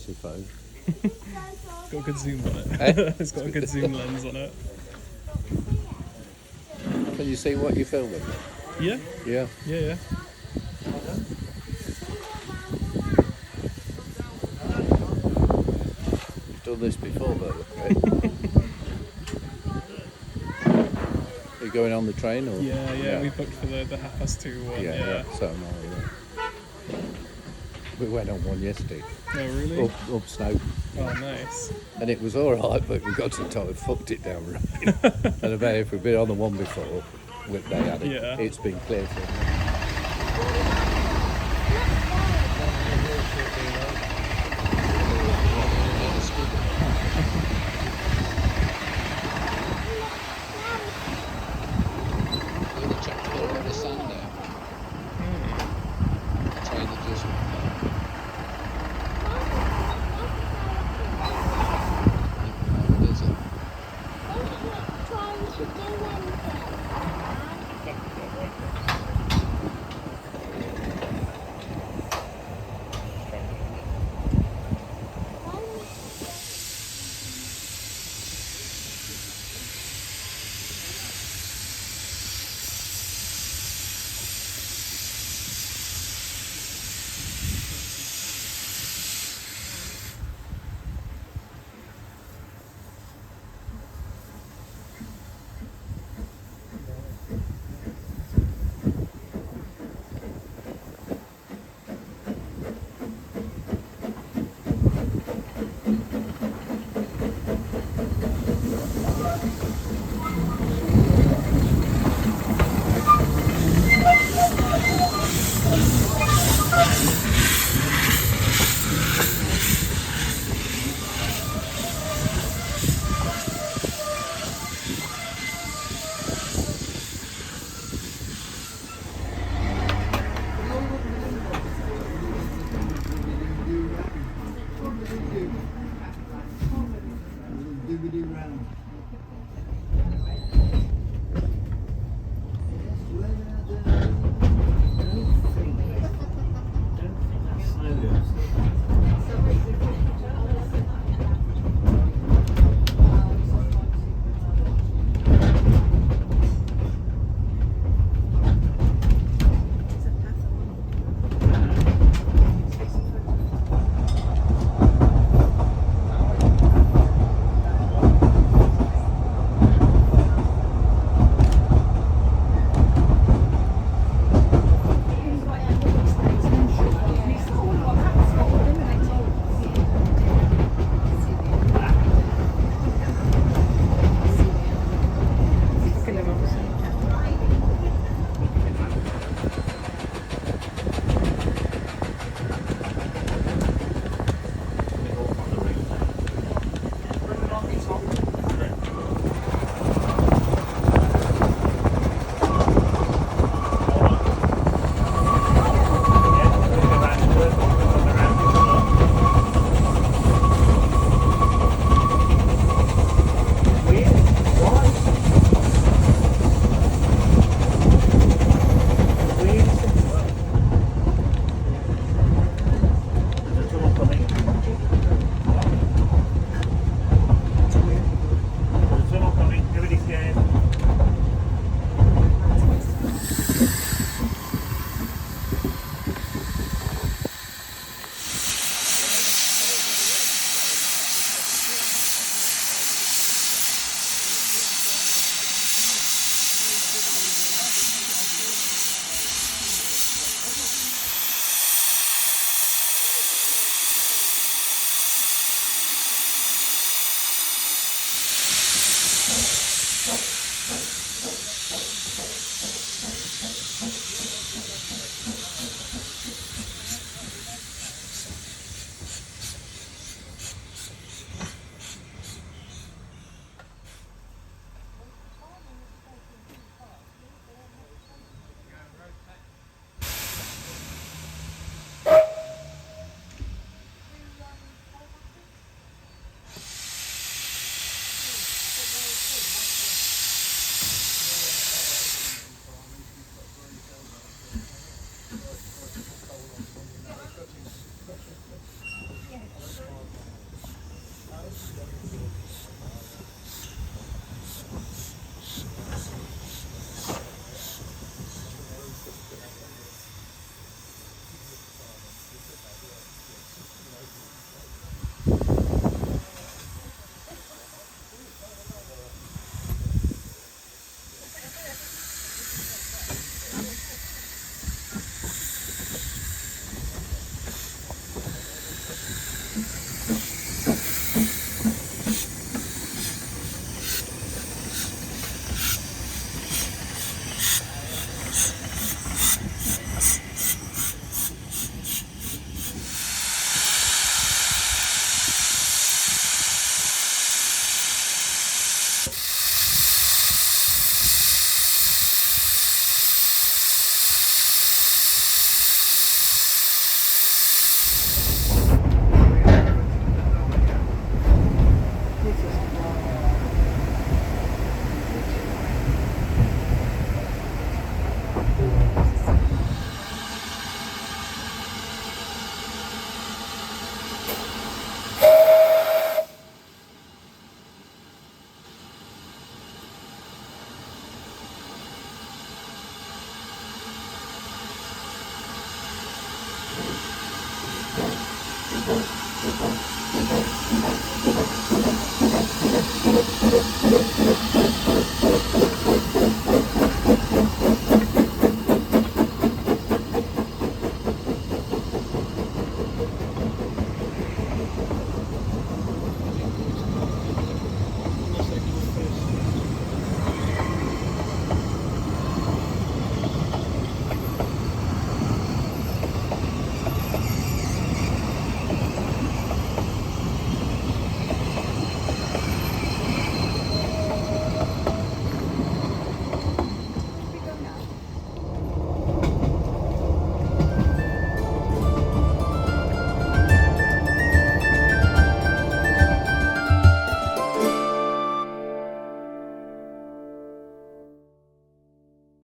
massive phone. It's got a good zoom on it. Eh? It's got a good zoom lens on it. Can you see what you're filming? Yeah, Yeah. yeah. You've done this before, though. Right? Are you going on the train or? Yeah. We booked for the 2:30 one. Yeah. So am I. Yeah. We went on one yesterday. Oh, really? Up Snow. Oh, nice. And it was all right, but we got to the top and fucked it down right. And I bet if we'd been on the one before, they had it. Yeah. It's been clear for them.